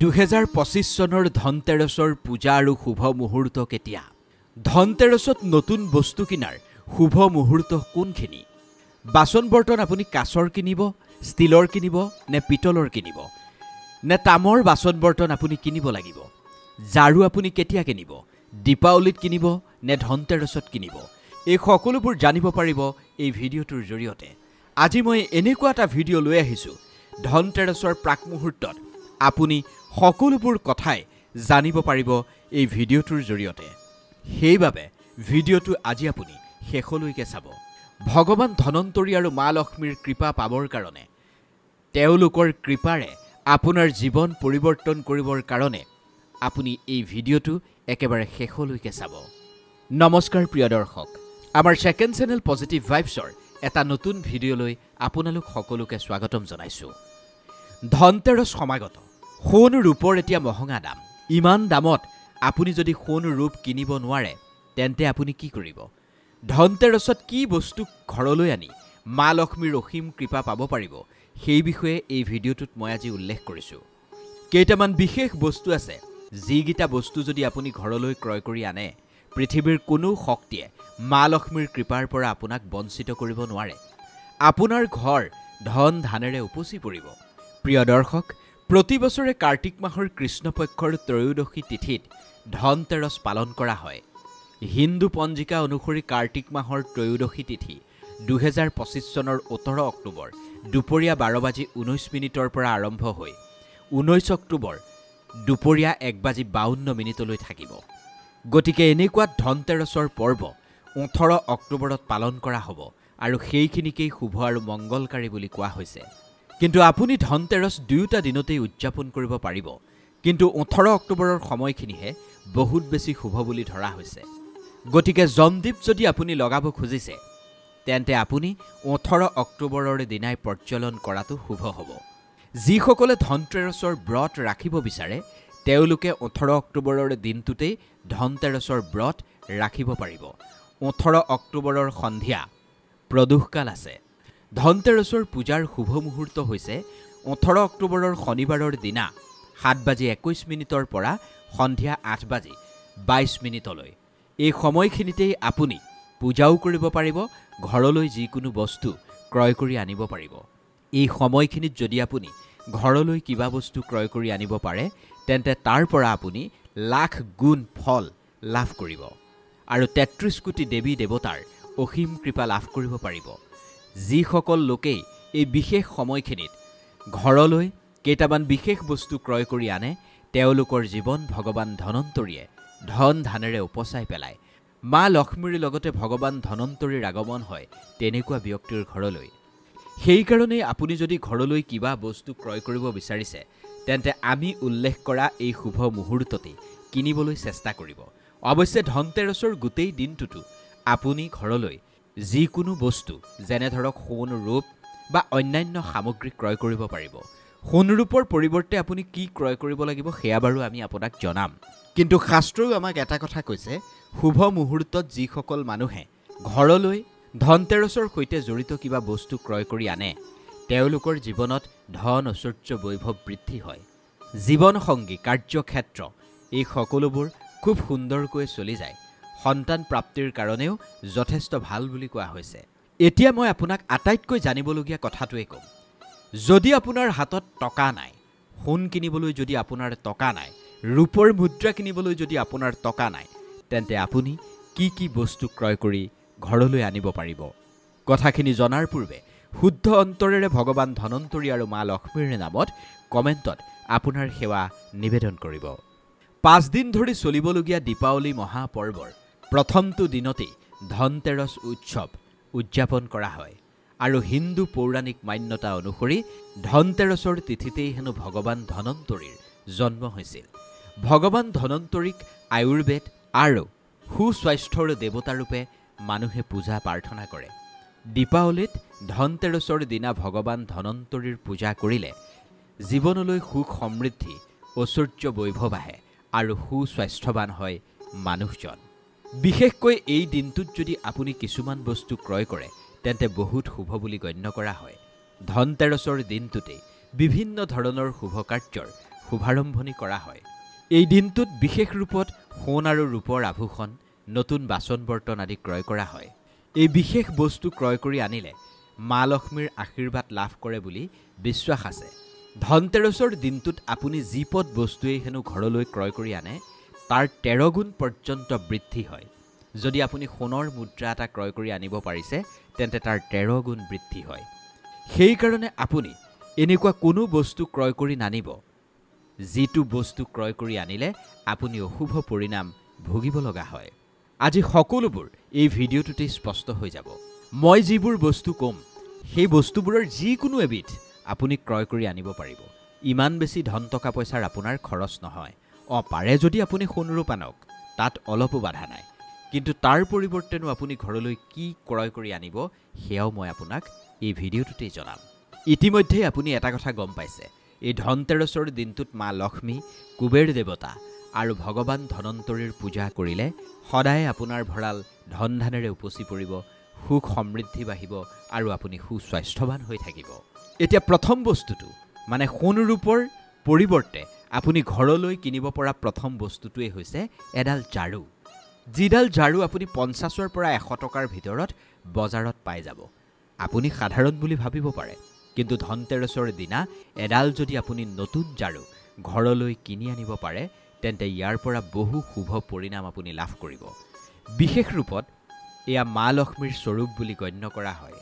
2025 চনৰ ধনতেৰছৰ পূজা আৰু শুভ মুহূৰ্ত কেতিয়া? ধনতেৰছত নতুন বস্তু কিনাৰ শুভ মুহূৰ্ত কোনখিনি? বাচন বৰ্তন আপুনি কাঁচৰ কিনিব, ষ্টিলৰ কিনিব নে পিতলৰ কিনিব? নে তামৰ বাচন বৰ্তন আপুনি কিনিব লাগিব? ঝাৰু আপুনি কেতিয়া কিনিব? দীপাৱলীত কিনিব নে ধনতেৰছত কিনিব? এই সকলোবোৰ জানিব পাৰিব এই ভিডিঅ'টোৰ জৰিয়তে। আজি মই এনেকুৱা এটা ভিডিঅ' লৈ আহিছোঁ ধনতেৰছৰ প্ৰাক মুহূৰ্তত আপুনি সকলোবোৰ কথাই জানিব পাৰিব এই ভিডিঅ'টোৰ জৰিয়তে। সেইবাবে ভিডিঅ'টো আজি আপুনি শেষলৈকে চাব। ভগৱান ধনন্তৰী আৰু মা লক্ষ্মীৰ কৃপা পাবৰ কাৰণে, তেওঁলোকৰ কৃপাৰে আপোনাৰ জীৱন পৰিৱৰ্তন কৰিবৰ কাৰণে আপুনি এই ভিডিঅ'টো একেবাৰে শেষলৈকে চাব। নমস্কাৰ প্ৰিয় দৰ্শক, আমাৰ ছেকেণ্ড চেনেল পজিটিভ ভাইবছৰ এটা নতুন ভিডিঅ'লৈ আপোনালোক সকলোকে স্বাগতম জনাইছোঁ। ধনতেৰছ সমাগত। সোণ ৰূপৰ এতিয়া মহঙা দাম। ইমান দামত আপুনি যদি সোণ ৰূপ কিনিব নোৱাৰে তেন্তে আপুনি কি কৰিব? ধনতেৰছত কি বস্তু ঘৰলৈ আনি মা লক্ষ্মীৰ অসীম কৃপা পাব পাৰিব, সেই বিষয়ে এই ভিডিঅ'টোত মই আজি উল্লেখ কৰিছোঁ। কেইটামান বিশেষ বস্তু আছে, যিকেইটা বস্তু যদি আপুনি ঘৰলৈ ক্ৰয় কৰি আনে, পৃথিৱীৰ কোনো শক্তিয়ে মা লক্ষ্মীৰ কৃপাৰ পৰা আপোনাক বঞ্চিত কৰিব নোৱাৰে। আপোনাৰ ঘৰ ধন ধানেৰে উপচি পৰিব। প্ৰিয় দৰ্শক, প্ৰতি বছৰে কাৰ্তিক মাহৰ কৃষ্ণপক্ষৰ ত্ৰয়োদশী তিথিত ধনতেৰছ পালন কৰা হয়। হিন্দু পঞ্জিকা অনুসৰি কাৰ্তিক মাহৰ ত্ৰয়োদশী তিথি 2025 চনৰ 18 অক্টোবৰ দুপৰীয়া 12:19 পৰা আৰম্ভ হৈ 19 অক্টোবৰ দুপৰীয়া 1:52 থাকিব। গতিকে এনেকুৱা ধনতেৰছৰ পৰ্ব 18 অক্টোবৰত পালন কৰা হ'ব আৰু সেইখিনিকেই শুভ আৰু মংগলকাৰী বুলি কোৱা হৈছে। কিন্তু আপুনি ধনতেৰছ দুয়োটা দিনতেই উদযাপন কৰিব পাৰিব, কিন্তু 18 অক্টোবৰৰ সময়খিনিহে বহুত বেছি শুভ বুলি ধৰা হৈছে। গতিকে জমদীপ যদি আপুনি লগাব খুজিছে তেন্তে আপুনি 18 অক্টোবৰৰ দিনাই প্ৰজ্বলন কৰাটো শুভ হ'ব। যিসকলে ধনতেৰছৰ ব্ৰত ৰাখিব বিচাৰে তেওঁলোকে 18 অক্টোবৰৰ দিনটোতেই ধনতেৰছৰ ব্ৰত ৰাখিব পাৰিব। 18 অক্টোবৰৰ সন্ধিয়া প্ৰদোষকাল আছে। ধনতেৰছৰ পূজাৰ শুভ মুহূৰ্ত হৈছে 18 অক্টোবৰৰ শনিবাৰৰ দিনা 7:21 পৰা সন্ধিয়া 8:22। এই সময়খিনিতেই আপুনি পূজাও কৰিব পাৰিব, ঘৰলৈ যিকোনো বস্তু ক্ৰয় কৰি আনিব পাৰিব। এই সময়খিনিত যদি আপুনি ঘৰলৈ কিবা বস্তু ক্ৰয় কৰি আনিব পাৰে তেন্তে তাৰ পৰা আপুনি লাখ গুণ ফল লাভ কৰিব আৰু 33 কোটি দেৱী দেৱতাৰ অসীম কৃপা লাভ কৰিব পাৰিব। যিসকল লোকেই এই বিশেষ সময়খিনিত ঘৰলৈ কেইটামান বিশেষ বস্তু ক্ৰয় কৰি আনে তেওঁলোকৰ জীৱন ভগৱান ধনন্তৰীয়ে ধন ধানেৰে উপচাই পেলায়। মা লক্ষ্মীৰ লগতে ভগৱান ধনন্তৰীৰ আগমন হয় তেনেকুৱা ব্যক্তিৰ ঘৰলৈ। সেইকাৰণেই আপুনি যদি ঘৰলৈ কিবা বস্তু ক্ৰয় কৰিব বিচাৰিছে তেন্তে আমি উল্লেখ কৰা এই শুভ মুহূৰ্ততেই কিনিবলৈ চেষ্টা কৰিব। অৱশ্যে ধনতেৰছৰ গোটেই দিনটোতো আপুনি ঘৰলৈ যিকোনো বস্তু যেনে ধৰক সোণ ৰূপ বা অন্যান্য সামগ্ৰী ক্ৰয় কৰিব পাৰিব। সোণ ৰূপৰ পৰিৱৰ্তে আপুনি কি ক্ৰয় কৰিব লাগিব সেয়া বাৰু আমি আপোনাক জনাম। কিন্তু শাস্ত্ৰও আমাক এটা কথা কৈছে, শুভ মুহূৰ্তত যিসকল মানুহে ঘৰলৈ ধনতেৰছৰ সৈতে জড়িত কিবা বস্তু ক্ৰয় কৰি আনে তেওঁলোকৰ জীৱনত ধন ঐশ্বৰ্য বৈভৱ বৃদ্ধি হয়। জীৱন সংগী, কাৰ্যক্ষেত্ৰ এই সকলোবোৰ খুব সুন্দৰকৈ চলি যায়। সন্তান প্ৰাপ্তিৰ কাৰণেও যথেষ্ট ভাল বুলি কোৱা হৈছে। এতিয়া মই আপোনাক আটাইতকৈ জানিবলগীয়া কথাটোৱে ক'ম। যদি আপোনাৰ হাতত টকা নাই, সোণ কিনিবলৈ যদি আপোনাৰ টকা নাই, ৰূপৰ মুদ্ৰা কিনিবলৈ যদি আপোনাৰ টকা নাই, তেন্তে আপুনি কি কি বস্তু ক্ৰয় কৰি ঘৰলৈ আনিব পাৰিব? কথাখিনি জনাৰ পূৰ্বে শুদ্ধ অন্তৰেৰে ভগৱান ধনন্তৰী আৰু মা লক্ষ্মীৰ নামত কমেণ্টত আপোনাৰ সেৱা নিবেদন কৰিব। 5 দিন ধৰি চলিবলগীয়া দীপাৱলী মহাপৰ্বৰ প্ৰথমটো দিনতেই ধনতেৰছ উৎসৱ উদযাপন কৰা হয় আৰু হিন্দু পৌৰাণিক মান্যতা অনুসৰি ধনতেৰছৰ তিথিতেই হেনো ভগৱান ধনন্তৰীৰ জন্ম হৈছিল। ভগৱান ধনন্তৰীক আয়ুৰ্বেদ আৰু সুস্বাস্থ্যৰ দেৱতাৰূপে মানুহে পূজা প্ৰাৰ্থনা কৰে। দীপাৱলীত ধনতেৰছৰ দিনা ভগৱান ধনন্তৰীৰ পূজা কৰিলে জীৱনলৈ সুখ সমৃদ্ধি ঐশ্বৰ্য বৈভৱ আহে আৰু সুস্বাস্থ্যৱান হয় মানুহজন। বিশেষকৈ এই দিনটোত যদি আপুনি কিছুমান বস্তু ক্ৰয় কৰে তেন্তে বহুত শুভ বুলি গণ্য কৰা হয়। ধনতেৰছৰ দিনটোতেই বিভিন্ন ধৰণৰ শুভ কাৰ্যৰ শুভাৰম্ভণি কৰা হয়। এই দিনটোত বিশেষ ৰূপত সোণ আৰু ৰূপৰ আভূষণ, নতুন বাচন বৰ্তন আদি ক্ৰয় কৰা হয়। এই বিশেষ বস্তু ক্ৰয় কৰি আনিলে মা লক্ষ্মীৰ আশীৰ্বাদ লাভ কৰে বুলি বিশ্বাস আছে। ধনতেৰছৰ দিনটোত আপুনি যি পদ বস্তুৱেই হেনো ঘৰলৈ ক্ৰয় কৰি আনে তাৰ 13 গুণ পৰ্যন্ত বৃদ্ধি হয়। যদি আপুনি সোণৰ মুদ্ৰা এটা ক্ৰয় কৰি আনিব পাৰিছে তেন্তে তাৰ 13 গুণ বৃদ্ধি হয়। সেইকাৰণে আপুনি এনেকুৱা কোনো বস্তু ক্ৰয় কৰি নানিব যিটো বস্তু ক্ৰয় কৰি আনিলে আপুনি অশুভ পৰিণাম ভুগিব লগা হয়। আজি সকলোবোৰ এই ভিডিঅ'টোতে স্পষ্ট হৈ যাব। মই যিবোৰ বস্তু ক'ম সেই বস্তুবোৰৰ যিকোনো এবিধ আপুনি ক্ৰয় কৰি আনিব পাৰিব। ইমান বেছি ধন টকা পইচাৰ আপোনাৰ খৰচ নহয়। পাৰে যদি আপুনি সোণৰূপ আনক, তাত অলপো বাধা নাই। কিন্তু তাৰ পৰিৱৰ্তেনো আপুনি ঘৰলৈ কি ক্ৰয় কৰি আনিব সেয়াও মই আপোনাক এই ভিডিঅ'টোতেই জনাম। ইতিমধ্যেই আপুনি এটা কথা গম পাইছে, এই ধনতেৰছৰ দিনটোত মা লক্ষ্মী, কুবেৰ দেৱতা আৰু ভগৱান ধনন্তৰীৰ পূজা কৰিলে সদায় আপোনাৰ ভঁৰাল ধন ধানেৰে উপচি পৰিব, সুখ সমৃদ্ধি বাঢ়িব আৰু আপুনি সুস্বাস্থ্যৱান হৈ থাকিব। এতিয়া প্ৰথম বস্তুটো মানে সোণ ৰূপৰ পৰিৱৰ্তে আপুনি ঘৰলৈ কিনিব পৰা প্ৰথম বস্তুটোৱেই হৈছে এডাল ঝাৰু। যিডাল ঝাৰু আপুনি 50ৰ পৰা 100 টকাৰ ভিতৰত বজাৰত পাই যাব। আপুনি সাধাৰণ বুলি ভাবিব পাৰে, কিন্তু ধনতেৰছৰ দিনা এডাল যদি আপুনি নতুন ঝাৰু ঘৰলৈ কিনি আনিব পাৰে তেন্তে ইয়াৰ পৰা বহু শুভ পৰিণাম আপুনি লাভ কৰিব। বিশেষ ৰূপত এয়া মা লক্ষ্মীৰ স্বৰূপ বুলি গণ্য কৰা হয়।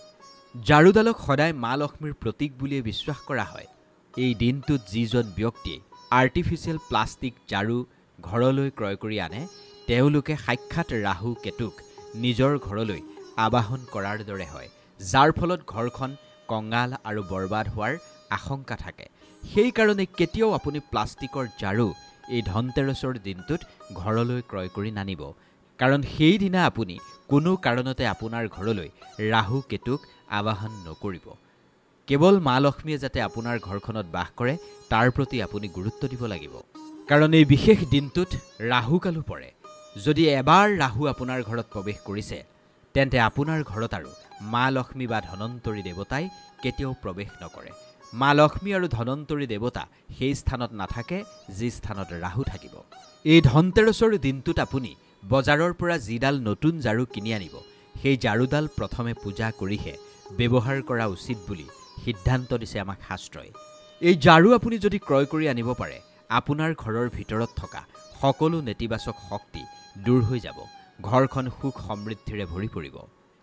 ঝাৰুডালক সদায় মা লক্ষ্মীৰ প্ৰতীক বুলিয়ে বিশ্বাস কৰা হয়। এই দিনটোত যিজন ব্যক্তিয়ে আৰ্টিফিচিয়েল প্লাষ্টিক ঝাৰু ঘৰলৈ ক্ৰয় কৰি আনে তেওঁলোকে সাক্ষাৎ ৰাহু কেতুক নিজৰ ঘৰলৈ আবাহন কৰাৰ দৰে হয়, যাৰ ফলত ঘৰখন কঙাল আৰু বৰবাদ হোৱাৰ আশংকা থাকে। সেইকাৰণে কেতিয়াও আপুনি প্লাষ্টিকৰ ঝাৰু এই ধনতেৰছৰ দিনটোত ঘৰলৈ ক্ৰয় কৰি নানিব, কাৰণ সেইদিনা আপুনি কোনো কাৰণতে আপোনাৰ ঘৰলৈ ৰাহু কেতুক আবাহন নকৰিব। কেৱল মা লক্ষ্মীয়ে যাতে আপোনাৰ ঘৰখনত বাস কৰে তাৰ প্ৰতি আপুনি গুৰুত্ব দিব লাগিব, কাৰণ এই বিশেষ দিনটোত ৰাহু কালো পৰে। যদি এবাৰ ৰাহু আপোনাৰ ঘৰত প্ৰৱেশ কৰিছে তেন্তে আপোনাৰ ঘৰত আৰু মা লক্ষ্মী বা ধনন্তৰী দেৱতাই কেতিয়াও প্ৰৱেশ নকৰে। মা লক্ষ্মী আৰু ধনন্তৰী দেৱতা সেই স্থানত নাথাকে যি স্থানত ৰাহু থাকিব। এই ধনতেৰছৰ দিনটোত আপুনি বজাৰৰ পৰা যিডাল নতুন ঝাৰু কিনি আনিব সেই ঝাৰুডাল প্ৰথমে পূজা কৰিহে ব্যৱহাৰ কৰা উচিত বুলি সিদ্ধান্ত দিছে আমাক শাস্ত্ৰই। এই ঝাৰু আপুনি যদি ক্ৰয় কৰি আনিব পাৰে আপোনাৰ ঘৰৰ ভিতৰত থকা সকলো নেতিবাচক শক্তি দূৰ হৈ যাব, ঘৰখন সুখ সমৃদ্ধিৰে ভৰি পৰিব।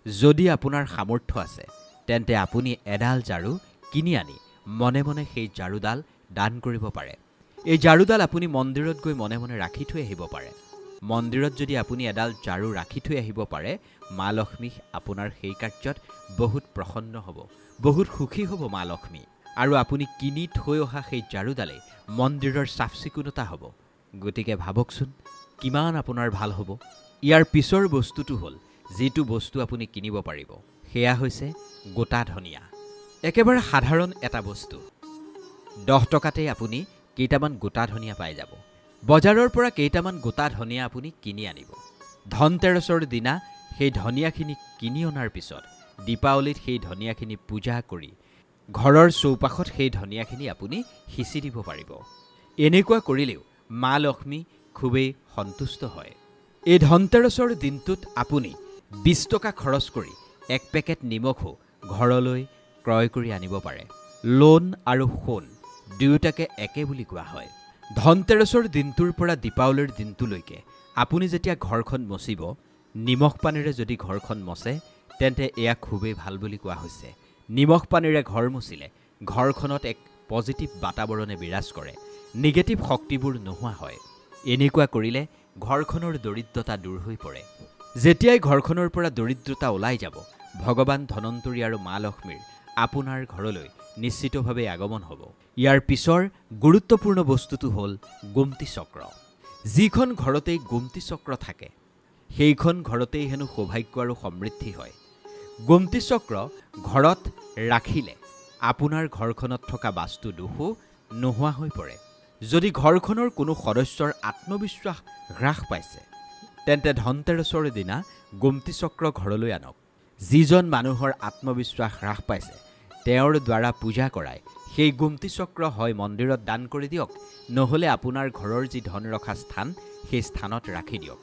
যদি আপোনাৰ সামৰ্থ্য আছে তেন্তে আপুনি এডাল ঝাৰু কিনি আনি মনে মনে সেই ঝাৰুডাল দান কৰিব পাৰে। এই ঝাৰুডাল আপুনি মন্দিৰত গৈ মনে মনে ৰাখি থৈ আহিব পাৰে। মন্দিৰত যদি আপুনি এডাল ঝাৰু ৰাখি থৈ আহিব পাৰে মা লক্ষ্মী আপোনাৰ সেই কাৰ্যত বহুত প্ৰসন্ন হ'ব, বহুত সুখী হ'ব মা লক্ষ্মী। আৰু আপুনি কিনি থৈ অহা সেই ঝাৰুডালেই মন্দিৰৰ চাফ চিকুণতা হ'ব। গতিকে ভাবকচোন কিমান আপোনাৰ ভাল হ'ব। ইয়াৰ পিছৰ বস্তুটো হ'ল যিটো বস্তু আপুনি কিনিব পাৰিব, সেয়া হৈছে গোটা ধনিয়া। একেবাৰে সাধাৰণ এটা বস্তু, 10 টকাতেই আপুনি কেইটামান গোটা ধনিয়া পাই যাব। বজাৰৰ পৰা কেইটামান গোটা ধনিয়া আপুনি কিনি আনিব। ধনতেৰছৰ দিনা সেই ধনিয়াখিনি কিনি অনাৰ পিছত দীপাৱলীত সেই ধনিয়াখিনি পূজা কৰি ঘৰৰ চৌপাশত সেই ধনিয়াখিনি আপুনি সিঁচি দিব পাৰিব। এনেকুৱা কৰিলেও মা লক্ষ্মী খুবেই সন্তুষ্ট হয়। এই ধনতেৰছৰ দিনটোত আপুনি 20 টকা খৰচ কৰি 1 পেকেট নিমখো ঘৰলৈ ক্ৰয় কৰি আনিব পাৰে। লোন আৰু সোণ দুয়োটাকে একে বুলি কোৱা হয়। ধনতেৰছৰ দিনটোৰ পৰা দীপাৱলীৰ দিনটোলৈকে আপুনি যেতিয়া ঘৰখন মচিব, নিমখ পানীৰে যদি ঘৰখন মচে তেন্তে এয়া খুবেই ভাল বুলি কোৱা হৈছে। নিমখ পানীৰে ঘৰ মচিলে ঘৰখনত এক পজিটিভ বাতাবৰণে বিৰাজ কৰে, নিগেটিভ শক্তিবোৰ নোহোৱা হয়। এনেকুৱা কৰিলে ঘৰখনৰ দৰিদ্ৰতা দূৰ হৈ পৰে। যেতিয়াই ঘৰখনৰ পৰা দৰিদ্ৰতা ওলাই যাব ভগৱান ধনন্তৰী আৰু মা লক্ষ্মীৰ আপোনাৰ ঘৰলৈ নিশ্চিতভাৱে আগমন হ'ব। ইয়াৰ পিছৰ গুৰুত্বপূৰ্ণ বস্তুটো হ'ল গোমতী চক্ৰ। যিখন ঘৰতেই গোমতী চক্ৰ থাকে সেইখন ঘৰতেই হেনো সৌভাগ্য আৰু সমৃদ্ধি হয়। গোমতী চক্ৰ ঘৰত ৰাখিলে আপোনাৰ ঘৰখনত থকা বাস্তু দোষো নোহোৱা হৈ পৰে। যদি ঘৰখনৰ কোনো সদস্যৰ আত্মবিশ্বাস হ্ৰাস পাইছে তেন্তে ধনতেৰছৰ দিনা গোমতী চক্ৰ ঘৰলৈ আনক। যিজন মানুহৰ আত্মবিশ্বাস হ্ৰাস পাইছে তেওঁৰ দ্বাৰা পূজা কৰাই সেই গোমতী চক্ৰ হয় মন্দিৰত দান কৰি দিয়ক, নহ'লে আপোনাৰ ঘৰৰ যি ধন ৰখা স্থান সেই স্থানত ৰাখি দিয়ক।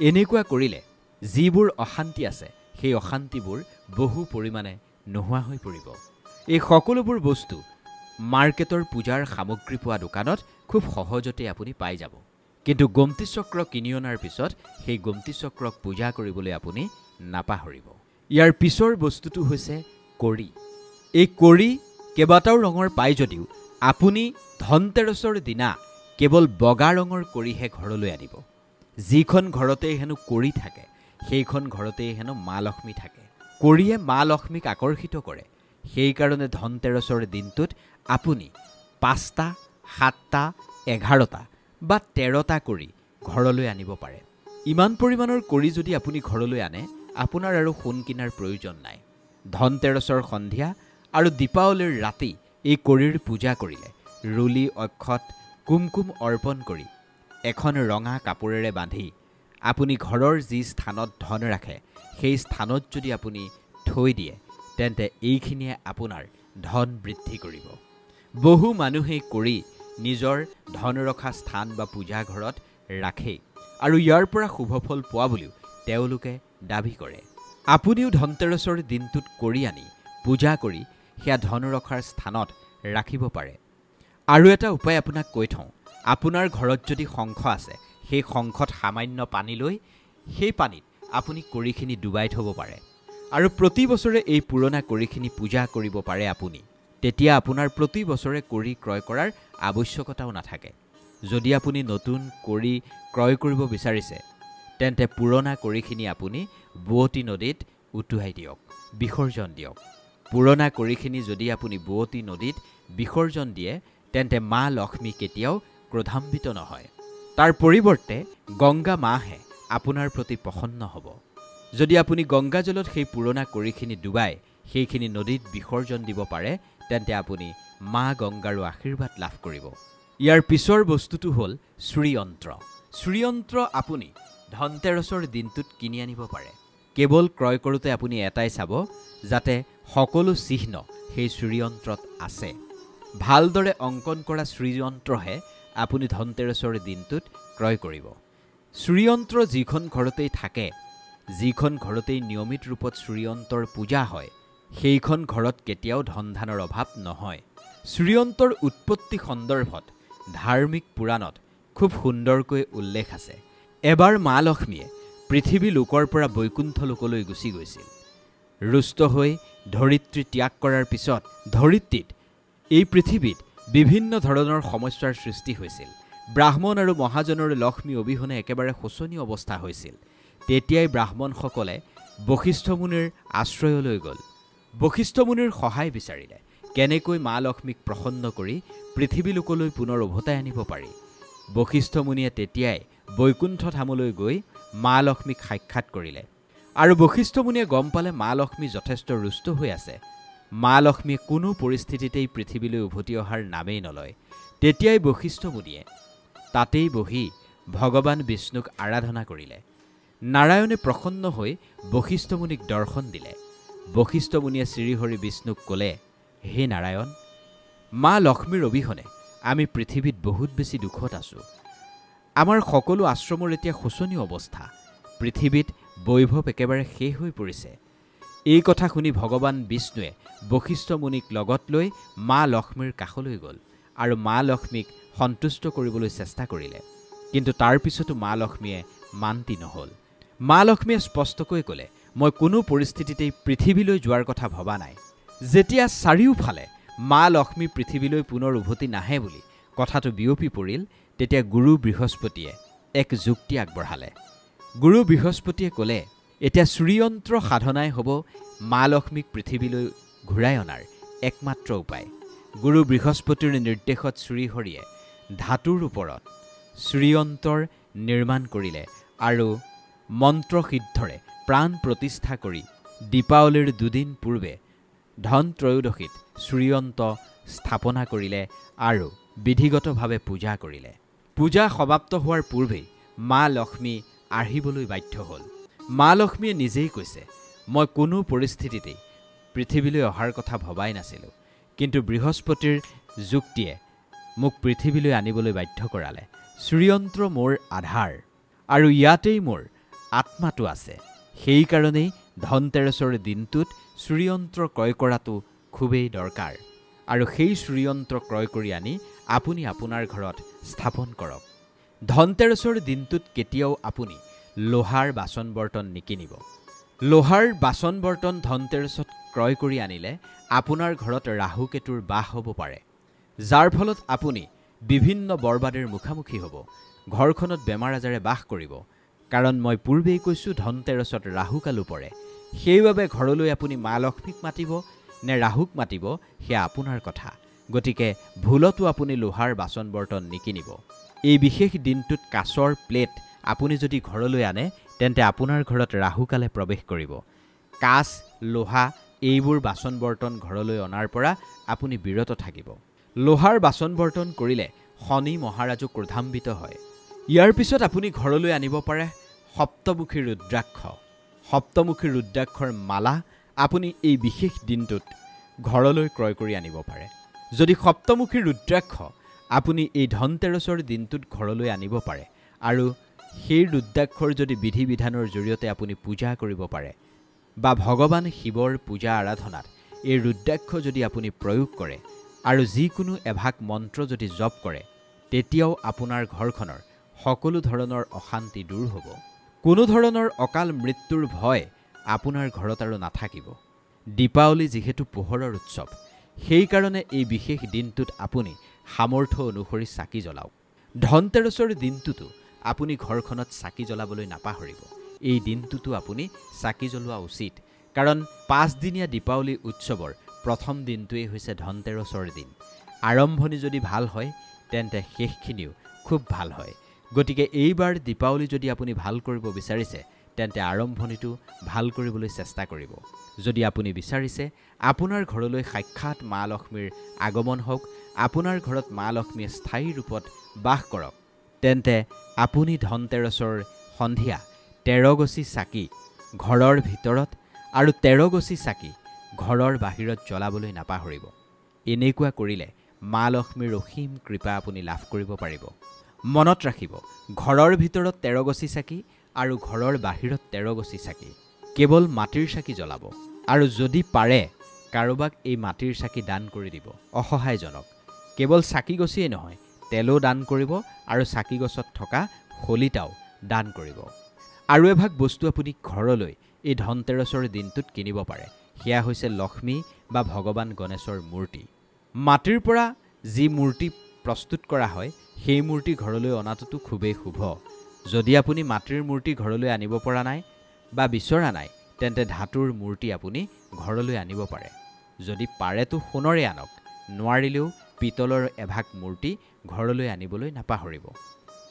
এনেকুৱা কৰিলে যিবোৰ অশান্তি আছে সেই অশান্তিবোৰ বহু পৰিমাণে নোহোৱা হৈ পৰিব। এই সকলোবোৰ বস্তু মাৰ্কেটৰ পূজাৰ সামগ্ৰী পোৱা দোকানত খুব সহজতে আপুনি পাই যাব। কিন্তু গোমতী চক্ৰ কিনি অনাৰ পিছত সেই গোমতী চক্ৰক পূজা কৰিবলৈ আপুনি নাপাহৰিব। ইয়াৰ পিছৰ বস্তুটো হৈছে কৰি। এই কৰি কেইবাটাও ৰঙৰ পায় যদিও আপুনি ধনতেৰছৰ দিনা কেৱল বগা ৰঙৰ কৰিহে ঘৰলৈ আনিব। যিখন ঘৰতেই হেনো কৰি থাকে সেইখন ঘৰতেই হেনো মা লক্ষ্মী থাকে। কৰিয়ে মা লক্ষ্মীক আকৰ্ষিত কৰে। সেইকাৰণে ধনতেৰছৰ দিনটোত আপুনি 5টা, 7টা, 11টা বা 13টা কৰি ঘৰলৈ আনিব পাৰে। ইমান পৰিমাণৰ কৰি যদি আপুনি ঘৰলৈ আনে আপোনাৰ আৰু সোণ কিনাৰ প্ৰয়োজন নাই। ধনতেৰছৰ সন্ধিয়া আৰু দীপাৱলীৰ ৰাতি এই কৰিৰ পূজা কৰিলে ৰুলি, অক্ষত, কুমকুম অৰ্পণ কৰি এখন ৰঙা কাপোৰেৰে বান্ধি আপুনি ঘৰৰ যি স্থানত ধন ৰাখে সেই স্থানত যদি আপুনি থৈ দিয়ে তেন্তে এইখিনিয়ে আপোনাৰ ধন বৃদ্ধি কৰিব। বহু মানুহেই কৰি নিজৰ ধন ৰখা স্থান বা পূজা ঘৰত ৰাখে আৰু ইয়াৰ পৰা শুভফল পোৱা বুলিও তেওঁলোকে দাবী কৰে। আপুনিও ধনতেৰছৰ দিনটোত কৰি আনি পূজা কৰি সেয়া ধন ৰখাৰ স্থানত ৰাখিব পাৰে। আৰু এটা উপায় আপোনাক কৈ থওঁ, আপোনাৰ ঘৰত যদি শংখ আছে সেই শংখত সামান্য পানী লৈ সেই পানীত আপুনি কৰিখিনি ডুবাই থ'ব পাৰে আৰু প্ৰতি বছৰে এই পুৰণা কৰিখিনি পূজা কৰিব পাৰে আপুনি। তেতিয়া আপোনাৰ প্ৰতি বছৰে কৰি ক্ৰয় কৰাৰ আৱশ্যকতাও নাথাকে। যদি আপুনি নতুন কৰি ক্ৰয় কৰিব বিচাৰিছে তেন্তে পুৰণা কৰিখিনি আপুনি বোৱতী নদীত উটুৱাই দিয়ক, বিসৰ্জন দিয়ক। পুৰণা কৰিখিনি যদি আপুনি বোৱতী নদীত বিসৰ্জন দিয়ে তেন্তে মা লক্ষ্মী কেতিয়াও ক্ৰোধান্বিত নহয়। তাৰ পৰিৱৰ্তে গংগা মাহে আপোনাৰ প্ৰতি প্ৰসন্ন হ'ব। যদি আপুনি গংগা জলত সেই পুৰণা কৰিখিনি ডুবাই সেইখিনি নদীত বিসৰ্জন দিব পাৰে তেন্তে আপুনি মা গংগাৰো আশীৰ্বাদ লাভ কৰিব। ইয়াৰ পিছৰ বস্তুটো হ'ল শ্ৰীয়ন্ত্ৰ। শ্ৰীয়ন্ত্ৰ আপুনি ধনতেৰছৰ দিনটোত কিনি আনিব পাৰে। কেৱল ক্ৰয় কৰোঁতে আপুনি এটাই চাব যাতে সকলো চিহ্ন সেই শ্ৰীয়ন্ত্ৰত আছে। ভালদৰে অংকন কৰা শ্ৰীয়ন্ত্ৰহে আপুনি ধনতেৰছৰ দিনটোত ক্ৰয় কৰিব। শ্ৰীয়ন্ত্ৰ যিখন ঘৰতেই থাকে, যিখন ঘৰতেই নিয়মিত ৰূপত শ্ৰীয়ন্ত্ৰৰ পূজা হয় সেইখন ঘৰত কেতিয়াও ধন ধানৰ অভাৱ নহয়। শ্ৰীয়ন্ত্ৰৰ উৎপত্তি সন্দৰ্ভত ধাৰ্মিক পুৰাণত খুব সুন্দৰকৈ উল্লেখ আছে। এবাৰ মা লক্ষ্মীয়ে পৃথিৱী লোকৰ পৰা বৈকুণ্ঠ লোকলৈ গুচি গৈছিল। ৰুষ্ট হৈ ধৰিত্ৰী ত্যাগ কৰাৰ পিছত ধৰিত্ৰীত এই পৃথিৱীত বিভিন্ন ধৰণৰ সমস্যাৰ সৃষ্টি হৈছিল। ব্ৰাহ্মণ আৰু মহাজনৰ লক্ষ্মী অবিহনে একেবাৰে শোচনীয় অৱস্থা হৈছিল। তেতিয়াই ব্ৰাহ্মণসকলে বশিষ্ঠ মুনিৰ আশ্ৰয়লৈ গ'ল। বশিষ্ঠ মুনিৰ সহায় বিচাৰিলে কেনেকৈ মা লক্ষ্মীক প্ৰসন্ন কৰি পৃথিৱী লোকলৈ পুনৰ উভতাই আনিব পাৰি। বশিষ্ঠ মুনিয়ে তেতিয়াই বৈকুণ্ঠ ধামলৈ গৈ মা লক্ষ্মীক সাক্ষাৎ কৰিলে আৰু বশিষ্ঠ মুনিয়ে গম পালে মা লক্ষ্মী যথেষ্ট ৰুষ্ট হৈ আছে। মা লক্ষ্মীয়ে কোনো পৰিস্থিতিতেই পৃথিৱীলৈ উভতি অহাৰ নামেই নলয়। তেতিয়াই বশিষ্ঠ মুনিয়ে তাতেই বহি ভগৱান বিষ্ণুক আৰাধনা কৰিলে। নাৰায়ণে প্ৰসন্ন হৈ বশিষ্ঠ মুনিক দৰ্শন দিলে। বশিষ্ঠ মুনিয়ে শ্ৰীহৰি বিষ্ণুক ক'লে, হে নাৰায়ণ, মা লক্ষ্মীৰ অবিহনে আমি পৃথিৱীত বহুত বেছি দুখত আছোঁ। আমাৰ সকলো আশ্ৰমৰ এতিয়া শোচনীয় অৱস্থা। পৃথিৱীত বৈভৱ একেবাৰে শেষ হৈ পৰিছে। এই কথা শুনি ভগৱান বিষ্ণুৱে বশিষ্ঠ মুনিক লগত লৈ মা লক্ষ্মীৰ কাষলৈ গ'ল আৰু মা লক্ষ্মীক সন্তুষ্ট কৰিবলৈ চেষ্টা কৰিলে। কিন্তু তাৰ পিছতো মা লক্ষ্মীয়ে মান্তি নহ'ল। মা লক্ষ্মীয়ে স্পষ্টকৈ ক'লে, মই কোনো পৰিস্থিতিতেই পৃথিৱীলৈ যোৱাৰ কথা ভবা নাই। যেতিয়া চাৰিওফালে মা লক্ষ্মী পৃথিৱীলৈ পুনৰ উভতি নাহে বুলি কথাটো বিয়পি পৰিল, তেতিয়া গুৰু বৃহস্পতিয়ে এক যুক্তি আগবঢ়ালে। গুৰু বৃহস্পতিয়ে ক'লে, এতিয়া শ্ৰীয়ন্ত্ৰ সাধনাই হ'ব মা লক্ষ্মীক পৃথিৱীলৈ ঘূৰাই অনাৰ একমাত্ৰ উপায়। গুৰু বৃহস্পতিৰ নিৰ্দেশত শ্ৰীহৰিয়ে ধাতুৰ ওপৰত শ্ৰীয়ন্ত্ৰৰ নিৰ্মাণ কৰিলে আৰু মন্ত্ৰসিদ্ধৰে প্ৰাণ প্ৰতিষ্ঠা কৰি দীপাৱলীৰ দুদিন পূৰ্বে ধন ত্ৰয়োদশীত শ্ৰীয়ন্ত্ৰ স্থাপনা কৰিলে আৰু বিধিগতভাৱে পূজা কৰিলে। পূজা সমাপ্ত হোৱাৰ পূৰ্বেই মা লক্ষ্মী আহিবলৈ বাধ্য হ'ল। মা লক্ষ্মীয়ে নিজেই কৈছে, মই কোনো পৰিস্থিতিতেই পৃথিৱীলৈ অহাৰ কথা ভবাই নাছিলোঁ, কিন্তু বৃহস্পতিৰ যুক্তিয়ে মোক পৃথিৱীলৈ আনিবলৈ বাধ্য কৰালে। শ্ৰীযন্ত্ৰ মোৰ আধাৰ আৰু ইয়াতেই মোৰ আত্মাটো আছে। সেইকাৰণেই ধনতেৰছৰ দিনটোত শ্ৰীযন্ত্ৰ ক্ৰয় কৰাটো খুবেই দৰকাৰ আৰু সেই শ্ৰীযন্ত্ৰ ক্ৰয় কৰি আনি আপুনি আপোনাৰ ঘৰত স্থাপন কৰক। ধনতেৰছৰ দিনটোত কেতিয়াও আপুনি লোহাৰ বাচন বৰ্তন নিকিনিব। লোহাৰ বাচন বৰ্তন ধনতেৰছত ক্ৰয় কৰি আনিলে আপোনাৰ ঘৰত ৰাহু কেতুৰ বাস হ'ব পাৰে, যাৰ ফলত আপুনি বিভিন্ন বৰবাদৰ মুখামুখি হ'ব। ঘৰখনত বেমাৰ আজাৰে বাস কৰিব, কাৰণ মই পূৰ্বেই কৈছোঁ ধনতেৰছত ৰাহু কালো পৰে। সেইবাবে ঘৰলৈ আপুনি মা লক্ষ্মীক মাতিব নে ৰাহুক মাতিব সেয়া আপোনাৰ কথা। গতিকে ভুলতো আপুনি লোহাৰ বাচন বৰ্তন নিকিনিব। এই বিশেষ দিনটোত কাঁচৰ প্লেট আপুনি যদি ঘৰলৈ আনে তেন্তে আপোনাৰ ঘৰত ৰাহুকালে প্ৰৱেশ কৰিব। কাঁচ, লোহা এইবোৰ বাচন বৰ্তন ঘৰলৈ অনাৰ পৰা আপুনি বিৰত থাকিব। লোহাৰ বাচন বৰ্তন কৰিলে শনি মহাৰাজো ক্ৰোধান্বিত হয়। ইয়াৰ পিছত আপুনি ঘৰলৈ আনিব পাৰে সপ্তমুখী ৰুদ্ৰাক্ষ। সপ্তমুখী ৰুদ্ৰাক্ষৰ মালা আপুনি এই বিশেষ দিনটোত ঘৰলৈ ক্ৰয় কৰি আনিব পাৰে। যদি সপ্তমুখী ৰুদ্ৰাক্ষ আপুনি এই ধনতেৰছৰ দিনটোত ঘৰলৈ আনিব পাৰে আৰু সেই ৰুদ্ৰাক্ষৰ যদি বিধি বিধানৰ জৰিয়তে আপুনি পূজা কৰিব পাৰে বা ভগৱান শিৱৰ পূজা আৰাধনাত এই ৰুদ্ৰাক্ষ যদি আপুনি প্ৰয়োগ কৰে আৰু যিকোনো এভাগ মন্ত্ৰ যদি জপ কৰে, তেতিয়াও আপোনাৰ ঘৰখনৰ সকলো ধৰণৰ অশান্তি দূৰ হ'ব। কোনো ধৰণৰ অকাল মৃত্যুৰ ভয় আপোনাৰ ঘৰত আৰু নাথাকিব। দীপাৱলী যিহেতু পোহৰৰ উৎসৱ, সেইকাৰণে এই বিশেষ দিনটোত আপুনি সামৰ্থ্য অনুসৰি চাকি জ্বলাওক। ধনতেৰছৰ দিনটোতো আপুনি ঘৰখনত চাকি জ্বলাবলৈ নাপাহৰিব। এই দিনটোতো আপুনি চাকি জ্বলোৱা উচিত, কাৰণ 5 দিনীয়া দীপাৱলী উৎসৱৰ প্ৰথম দিনটোৱেই হৈছে ধনতেৰছৰ দিন। আৰম্ভণি যদি ভাল হয় তেন্তে শেষখিনিও খুব ভাল হয়। গতিকে এইবাৰ দীপাৱলী যদি আপুনি ভাল কৰিব বিচাৰিছে তেন্তে আৰম্ভণিটো ভাল কৰিবলৈ চেষ্টা কৰিব। যদি আপুনি বিচাৰিছে আপোনাৰ ঘৰলৈ সাক্ষাৎ মা লক্ষ্মীৰ আগমন হওক, আপোনাৰ ঘৰত মা লক্ষ্মীয়ে স্থায়ী ৰূপত বাস কৰক, তেন্তে আপুনি ধনতেৰছৰ সন্ধিয়া 13 গছি চাকি ঘৰৰ ভিতৰত আৰু 13 গছি চাকি ঘৰৰ বাহিৰত জ্বলাবলৈ নাপাহৰিব। এনেকুৱা কৰিলে মা লক্ষ্মীৰ অসীম কৃপা আপুনি লাভ কৰিব পাৰিব। মনত ৰাখিব, ঘৰৰ ভিতৰত 13 গছি চাকি আৰু ঘৰৰ বাহিৰত 13 গছি চাকি কেৱল মাটিৰ চাকি জ্বলাব আৰু যদি পাৰে কাৰোবাক এই মাটিৰ চাকি দান কৰি দিব অসহায়জনক। কেৱল চাকি গছিয়ে নহয়, তেলো দান কৰিব আৰু চাকি গছত থকা শলিতাও দান কৰিব। আৰু এভাগ বস্তু আপুনি ঘৰলৈ এই ধনতেৰছৰ দিনটোত কিনিব পাৰে, সেয়া হৈছে লক্ষ্মী বা ভগৱান গণেশৰ মূৰ্তি। মাটিৰ পৰা যি মূৰ্তি প্ৰস্তুত কৰা হয় সেই মূৰ্তি ঘৰলৈ অনাটোতো খুবেই শুভ। যদি আপুনি মাটিৰ মূৰ্তি ঘৰলৈ আনিব পৰা নাই বা বিচৰা নাই তেন্তে ধাতুৰ মূৰ্তি আপুনি ঘৰলৈ আনিব পাৰে। যদি পাৰেতো সোণৰে আনক, নোৱাৰিলেও পিতলৰ এভাগ মূৰ্তি ঘৰলৈ আনিবলৈ নাপাহৰিব।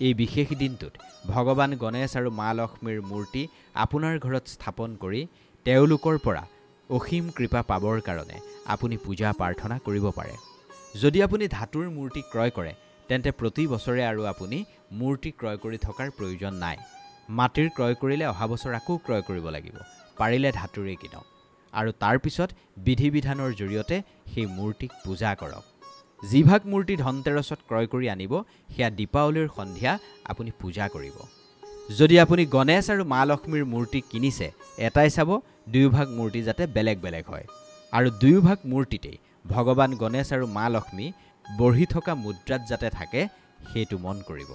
এই বিশেষ দিনটোত ভগৱান গণেশ আৰু মা লক্ষ্মীৰ মূৰ্তি আপোনাৰ ঘৰত স্থাপন কৰি তেওঁলোকৰ পৰা অসীম কৃপা পাবৰ কাৰণে আপুনি পূজা প্ৰাৰ্থনা কৰিব পাৰে। যদি আপুনি ধাতুৰ মূৰ্তি ক্ৰয় কৰে তেন্তে প্ৰতি বছৰে আৰু আপুনি মূৰ্তি ক্ৰয় কৰি থকাৰ প্ৰয়োজন নাই। মাটিৰ ক্ৰয় কৰিলে অহা বছৰ আকৌ ক্ৰয় কৰিব লাগিব। পাৰিলে ধাতুৰে কিনক আৰু তাৰ পিছত বিধি বিধানৰ জৰিয়তে সেই মূৰ্তিক পূজা কৰক। যিভাগ মূৰ্তি ধনতেৰছত ক্ৰয় কৰি আনিব সেয়া দীপাৱলীৰ সন্ধিয়া আপুনি পূজা কৰিব। যদি আপুনি গণেশ আৰু মা লক্ষ্মীৰ মূৰ্তি কিনিছে, এটাই চাব দুয়োভাগ মূৰ্তি যাতে বেলেগ বেলেগ হয় আৰু দুয়োভাগ মূৰ্তিতেই ভগৱান গণেশ আৰু মা লক্ষ্মী বহি থকা মুদ্ৰাত যাতে থাকে সেইটো মন কৰিব।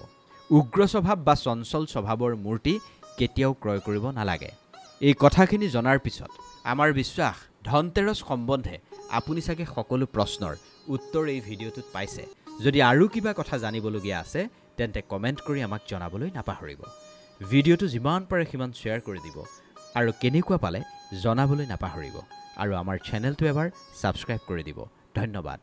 উগ্ৰ স্বভাৱ বা চঞ্চল স্বভাৱৰ মূৰ্তি কেতিয়াও ক্ৰয় কৰিব নালাগে। এই কথাখিনি জনাৰ পিছত আমাৰ বিশ্বাস ধনতেৰছ সম্বন্ধে আপুনি চাগে সকলো প্ৰশ্নৰ উত্তৰ এই ভিডিঅ'টোত পাইছে। যদি আৰু কিবা কথা জানিবলগীয়া আছে তেন্তে কমেণ্ট কৰি আমাক জনাবলৈ নাপাহৰিব। ভিডিঅ'টো যিমান পাৰে সিমান শ্বেয়াৰ কৰি দিব আৰু কেনেকুৱা পালে জনাবলৈ নাপাহৰিব আৰু আমাৰ চেনেলটো এবাৰ ছাবস্ক্ৰাইব কৰি দিব। ধন্যবাদ।